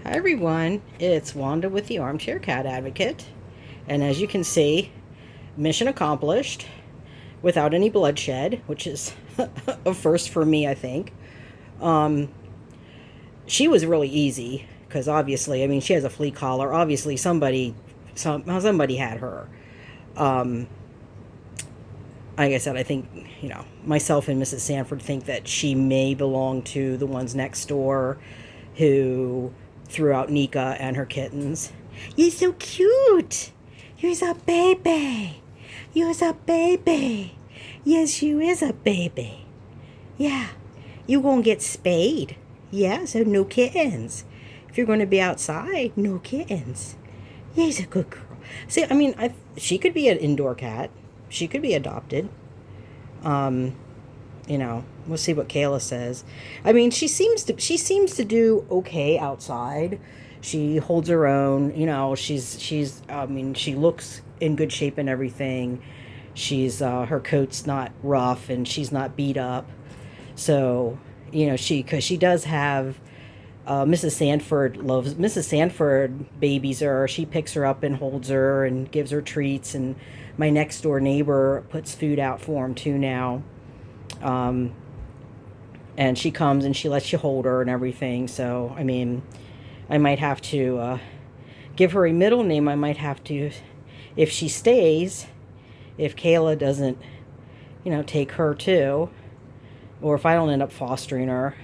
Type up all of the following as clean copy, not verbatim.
Hi everyone, it's Wanda with the Armchair Cat Advocate. And as you can see, mission accomplished without any bloodshed, which is a first for me, I think. Um, she was really easy because obviously, I mean, she has a flea collar. Obviously, somebody had her. Um, like I said, I think, myself and Mrs. Sanford think that she may belong to the ones next door who threw out Nika and her kittens. You're so cute. You're a baby. You're a baby. Yes, you is a baby. Yeah. You gonna get spayed. Yeah, so no kittens. If you're gonna be outside, no kittens. Yeah, he's a good girl. See, I mean, she could be an indoor cat. She could be adopted. Um, we'll see what Kayla says. I mean, she seems to do okay outside. She holds her own. She's. I mean, she looks in good shape and everything. She's her coat's not rough and she's not beat up. So because she does have. Mrs. Sanford babies her. She picks her up and holds her and gives her treats. And my next door neighbor puts food out for him too now. Um, and she comes and she lets you hold her and everything. So, I mean, I might have to give her a middle name. I might have to, if she stays, if Kayla doesn't, take her too, or if I don't end up fostering her,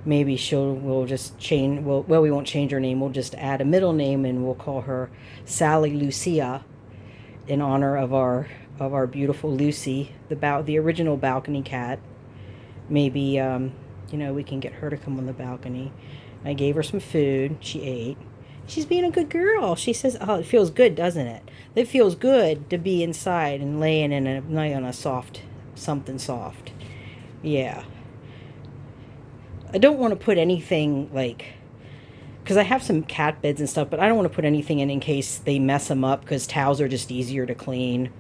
maybe we'll just change, well, we won't change her name. We'll just add a middle name and we'll call her Sally Lucia in honor of our beautiful Lucy, the original balcony cat. Maybe we can get her to come on the balcony. I gave her some food. She ate. She's being a good girl. She says, "Oh, it feels good, doesn't it? It feels good to be inside and laying in a night on a something soft." Yeah. I don't want to put anything because I have some cat beds and stuff, but I don't want to put anything in case they mess them up because towels are just easier to clean.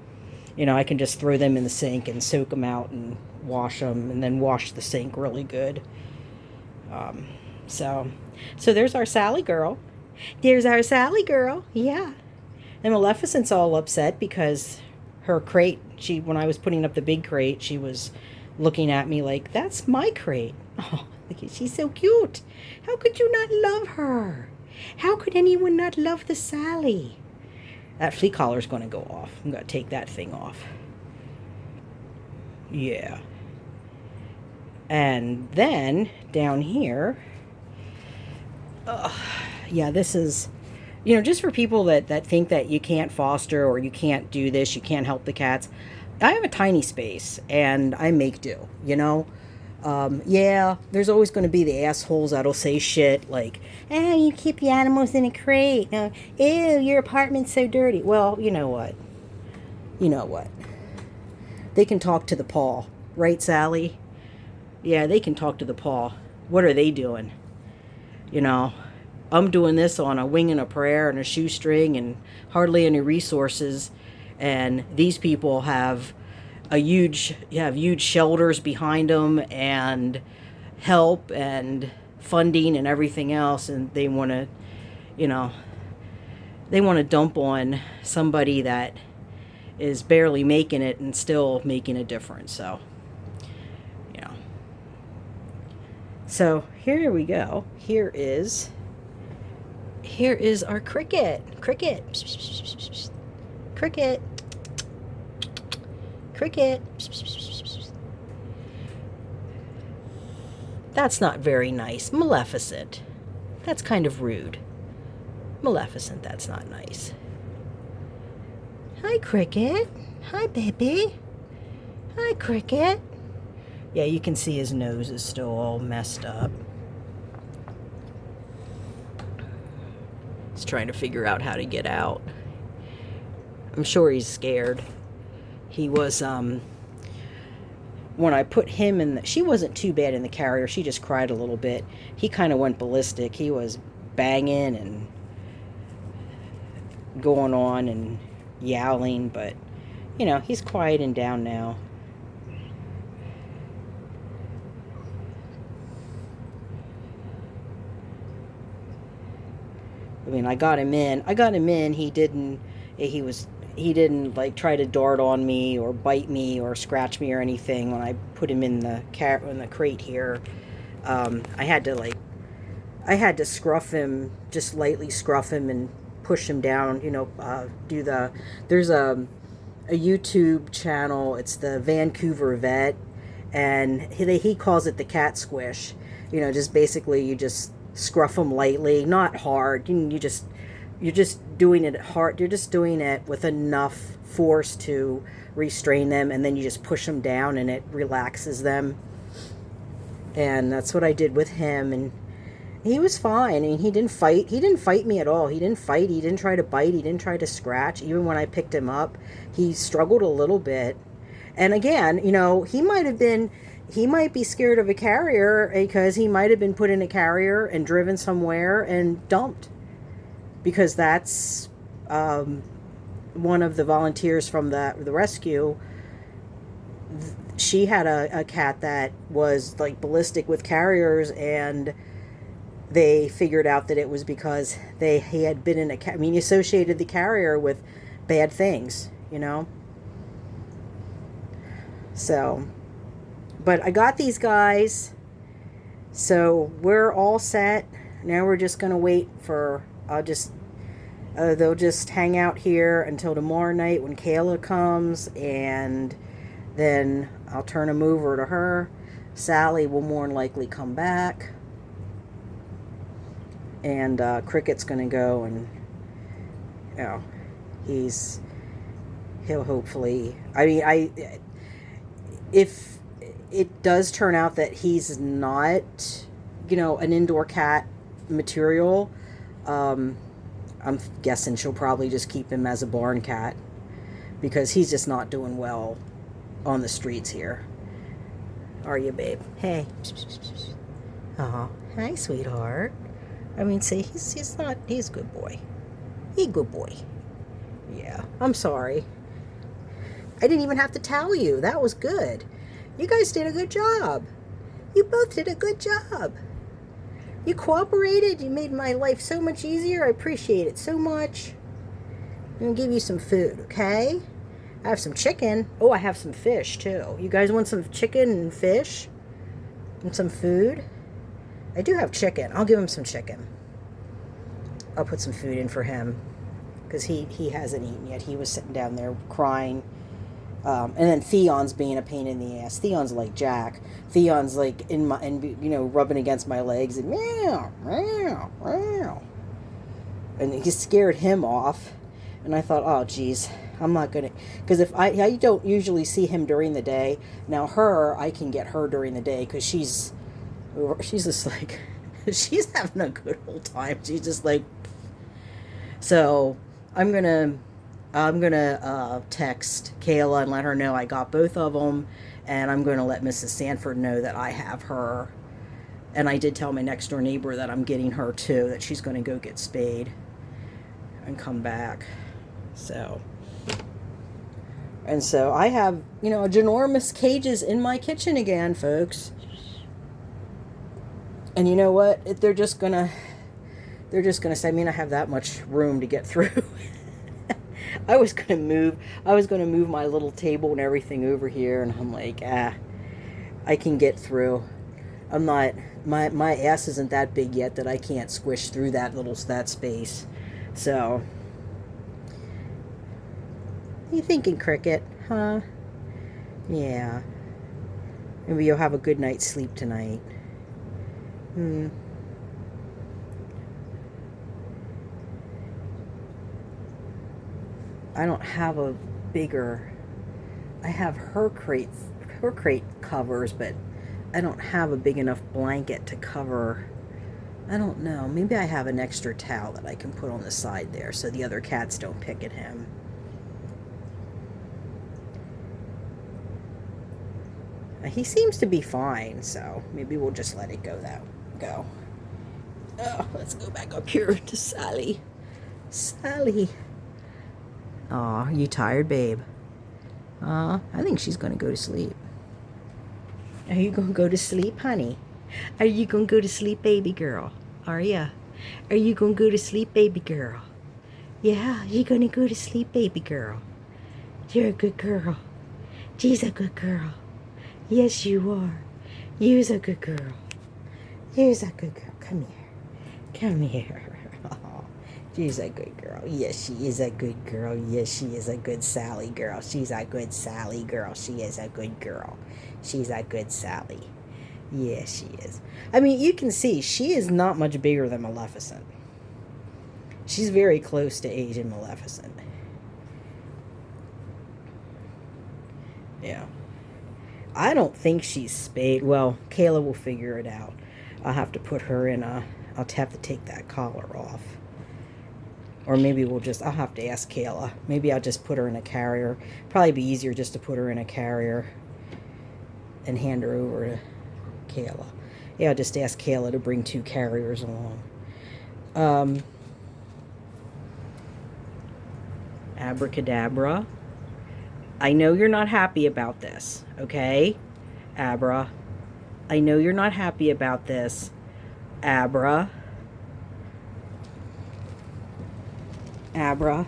I can just throw them in the sink and soak them out and wash them and then wash the sink really good. Um, so there's our Sally girl. There's our Sally girl. Yeah. And Maleficent's all upset because her crate, when I was putting up the big crate, she was looking at me like, "That's my crate." Oh, she's so cute. How could you not love her? How could anyone not love the Sally? That flea collar's going to go off. I'm going to take that thing off. Yeah. And then down here, yeah, this is, just for people that think that you can't foster or you can't do this, you can't help the cats. I have a tiny space and I make do, yeah, there's always going to be the assholes that'll say shit like, "Oh, you keep the animals in a crate. No, ew, your apartment's so dirty." Well, you know what? You know what? They can talk to the paw, right, Sally? Yeah, they can talk to the paw. What are they doing? I'm doing this on a wing and a prayer and a shoestring and hardly any resources. And these people have huge shelters behind them and help and funding and everything else, and they want to dump on somebody that is barely making it and still making a difference. So here we go. Here is our cricket. Cricket. That's not very nice. Maleficent. That's kind of rude. Maleficent, that's not nice. Hi, Cricket. Hi, baby. Hi, Cricket. Yeah, you can see his nose is still all messed up. He's trying to figure out how to get out. I'm sure he's scared. He was, when I put him she wasn't too bad in the carrier. She just cried a little bit. He kind of went ballistic. He was banging and going on and yowling, but, he's quiet and down now. I mean, I got him in. He didn't like try to dart on me or bite me or scratch me or anything when I put him in the crate here. I had to scruff him, just lightly scruff him and push him down. There's a YouTube channel. It's the Vancouver Vet, and he calls it the cat squish. Just basically you just scruff them lightly, not hard. You're just doing it hard. You're just doing it with enough force to restrain them, and then you just push them down, and it relaxes them. And that's what I did with him, and he was fine. I mean, he didn't fight. He didn't fight me at all. He didn't fight. He didn't try to bite. He didn't try to scratch. Even when I picked him up, he struggled a little bit. And again, he might be scared of a carrier because he might have been put in a carrier and driven somewhere and dumped. Because that's one of the volunteers from the rescue. She had a cat that was like ballistic with carriers, and they figured out that it was because he had been in he associated the carrier with bad things, So, but I got these guys, so we're all set. Now we're just gonna wait for. They'll just hang out here until tomorrow night when Kayla comes, and then I'll turn them over to her. Sally will more than likely come back. And Cricket's going to go, and he'll hopefully, if it does turn out that he's not, an indoor cat material, I'm guessing she'll probably just keep him as a barn cat, because he's just not doing well on the streets here. Are you, babe? Hey. Oh, hi, sweetheart. I mean, see, he's a good boy. He's a good boy. Yeah, I'm sorry. I didn't even have to tell you. That was good. You guys did a good job. You both did a good job. You cooperated. You made my life so much easier. I appreciate it so much. I'm going to give you some food, okay? I have some chicken. Oh, I have some fish, too. You guys want some chicken and fish? And some food? I do have chicken. I'll give him some chicken. I'll put some food in for him, because he hasn't eaten yet. He was sitting down there crying. And then Theon's being a pain in the ass. Theon's like Jack. Theon's like rubbing against my legs and meow, meow, meow. And he scared him off. And I thought, oh, geez, I'm not going to... Because if I don't usually see him during the day. Now I can get her during the day, because she's just like... she's having a good old time. She's just like... So, I'm gonna text Kayla and let her know I got both of them, and I'm gonna let Mrs. Sanford know that I have her. And I did tell my next door neighbor that I'm getting her too, that she's gonna go get spayed and come back. So I have, ginormous cages in my kitchen again, folks. And you know what? They're just gonna say, I mean, I have that much room to get through. I was gonna move my little table and everything over here, and I'm like, I can get through. I'm not, my ass isn't that big yet that I can't squish through that space. So, you thinking, Cricket? Huh? Yeah. Maybe you'll have a good night's sleep tonight. I don't have a bigger... I have her crate covers, but I don't have a big enough blanket to cover... I don't know. Maybe I have an extra towel that I can put on the side there so the other cats don't pick at him. He seems to be fine, so maybe we'll just let it go. Oh, let's go back up here to Sally. Sally. Aw, you tired, babe? I think she's going to go to sleep. Are you going to go to sleep, honey? Are you going to go to sleep, baby girl? Are ya? Are you gonna go to sleep, baby girl? Yeah, you're gonna go to sleep, baby girl. You're a good girl. She's a good girl. Yes, you are. You's a good girl. You's a good girl. Come here. Come here. Oh, she's a good girl. Yes, she is a good girl. Yes, she is a good Sally girl. She's a good Sally girl. She is a good girl. She's a good Sally. Yes, she is. I mean, you can see she is not much bigger than Maleficent. She's very close to age in Maleficent. Yeah. I don't think she's spayed. Well, Kayla will figure it out. I'll have to put her in a... I'll have to take that collar off. Or maybe I'll have to ask Kayla. Maybe I'll just put her in a carrier. Probably be easier just to put her in a carrier and hand her over to Kayla. Yeah, I'll just ask Kayla to bring 2 carriers along. Abracadabra. I know you're not happy about this, okay? Abra. I know you're not happy about this. Abra. Abra.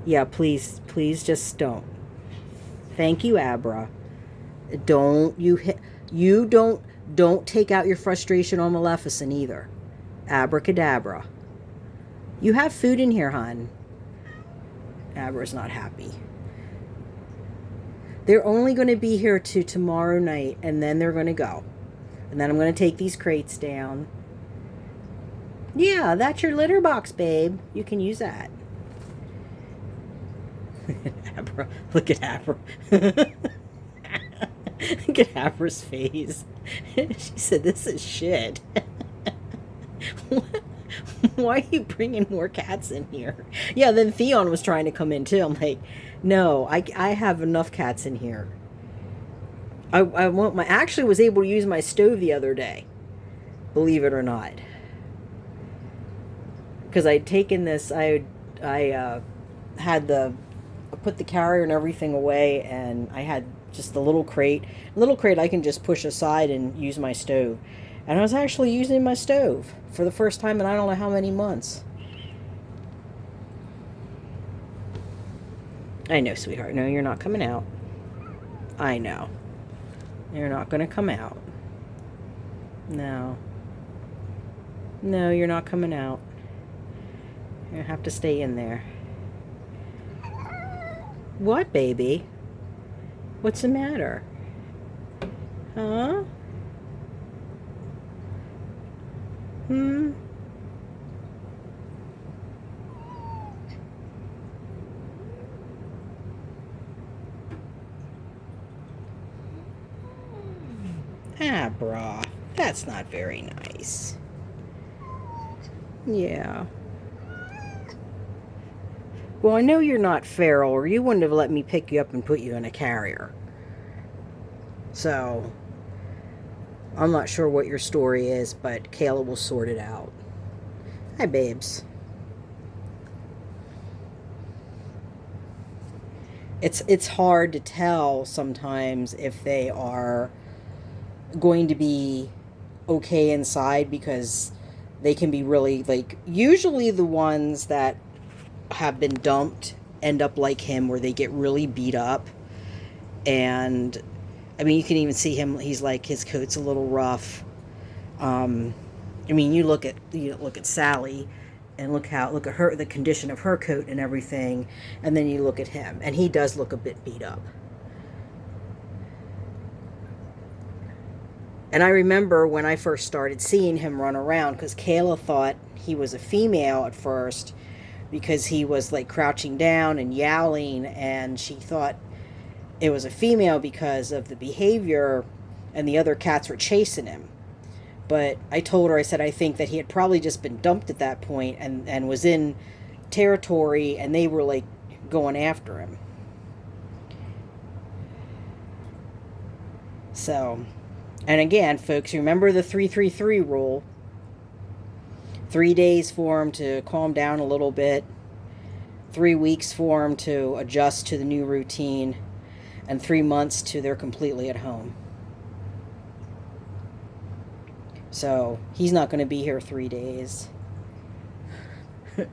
Yeah, please just don't. Thank you, Abra. Don't take out your frustration on Maleficent either. Abracadabra. You have food in here, hon. Abra's not happy. They're only going to be here to tomorrow night, and then they're going to go. And then I'm going to take these crates down. Yeah, that's your litter box, babe. You can use that. Abra. Look at Abra. Look at Abra's face. She said, this is shit. Why are you bringing more cats in here? Yeah, then Theon was trying to come in too. I'm like, no, I have enough cats in here. I actually was able to use my stove the other day, believe it or not, because I'd taken this. I put the carrier and everything away, and I had just the little crate. I can just push aside and use my stove. And I was actually using my stove for the first time in I don't know how many months. I know, sweetheart. No, you're not coming out. I know. You're not going to come out. No. No, you're not coming out. You're going to have to stay in there. What, baby? What's the matter? Huh? Abra, that's not very nice. Yeah. Well, I know you're not feral, or you wouldn't have let me pick you up and put you in a carrier. So, I'm not sure what your story is, but Kayla will sort it out. Hi, babes. It's hard to tell sometimes if they are going to be okay inside, because they can be really, like, usually the ones that have been dumped end up like him, where they get really beat up. And I mean, you can even see him, he's like, his coat's a little rough. I mean, you look at Sally and look at her, the condition of her coat and everything, and then you look at him and he does look a bit beat up. And I remember when I first started seeing him run around, because Kayla thought he was a female at first, because he was like crouching down and yowling, and she thought it was a female because of the behavior, and the other cats were chasing him. But I told her, I said, I think that he had probably just been dumped at that point and was in territory, and they were like going after him. So, and again, folks, remember the 3-3-3 rule. 3 days for them to calm down a little bit, 3 weeks for them to adjust to the new routine, and 3 months to they're completely at home. So he's not going to be here 3 days.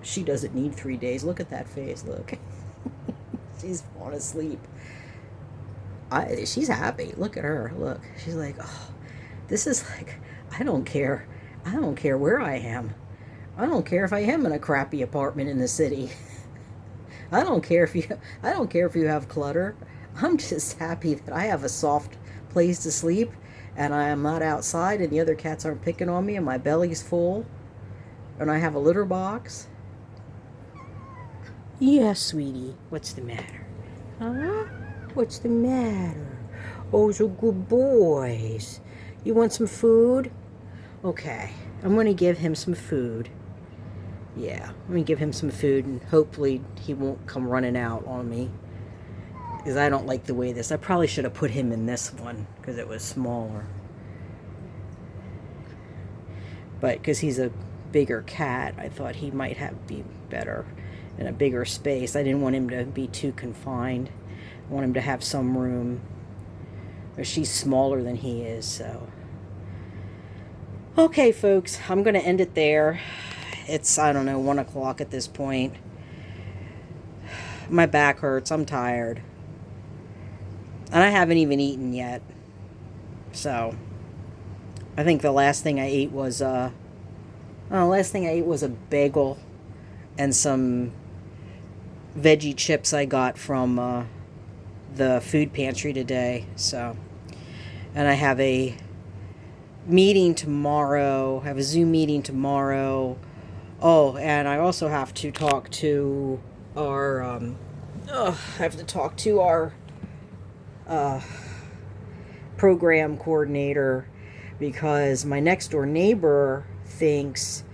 She doesn't need 3 days. Look at that face. Look. She's falling asleep. She's happy. Look at her. Look. She's like, oh, this is like, I don't care. I don't care where I am. I don't care if I am in a crappy apartment in the city. I don't care if you have clutter. I'm just happy that I have a soft place to sleep and I am not outside and the other cats aren't picking on me and my belly's full and I have a litter box. Yes, sweetie. What's the matter? Huh? What's the matter? Oh, so good boys. You want some food? Okay. I'm going to give him some food. Yeah, let me give him some food and hopefully he won't come running out on me. Because I don't like the way this... I probably should have put him in this one because it was smaller. But because he's a bigger cat, I thought he might be better in a bigger space. I didn't want him to be too confined. I want him to have some room. But she's smaller than he is, so... Okay, folks, I'm going to end it there. It's, I don't know, 1 o'clock at this point. My back hurts. I'm tired. And I haven't even eaten yet. So, I think the last thing I ate was, a bagel and some veggie chips I got from the food pantry today. So, and I have a meeting tomorrow. I have a Zoom meeting tomorrow. Oh, and I also have to talk to our, program coordinator because my next door neighbor thinks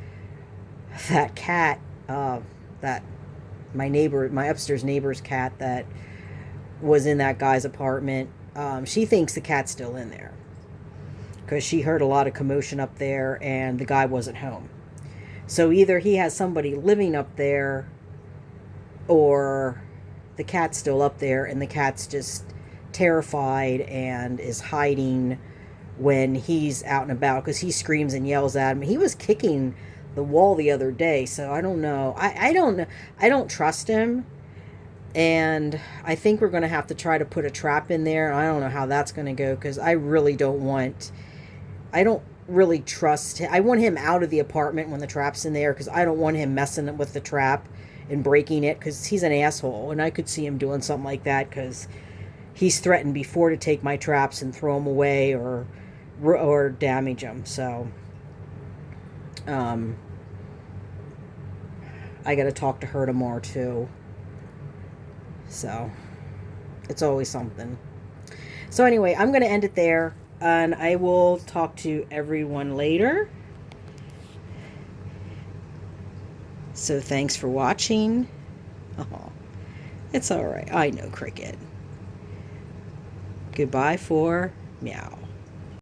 that cat, that my upstairs neighbor's cat that was in that guy's apartment, she thinks the cat's still in there because she heard a lot of commotion up there and the guy wasn't home. So either he has somebody living up there or the cat's still up there and the cat's just terrified and is hiding when he's out and about because he screams and yells at him. He was kicking the wall the other day, so I don't know. I don't know. I don't trust him. And I think we're going to have to try to put a trap in there. I don't know how that's going to go because I really don't really trust him. I want him out of the apartment when the trap's in there because I don't want him messing with the trap and breaking it because he's an asshole and I could see him doing something like that because he's threatened before to take my traps and throw them away or damage them. So I got to talk to her tomorrow too. So it's always something. So anyway, I'm going to end it there. And I will talk to everyone later. So thanks for watching. Oh, it's all right. I know, Cricket. Goodbye for meow.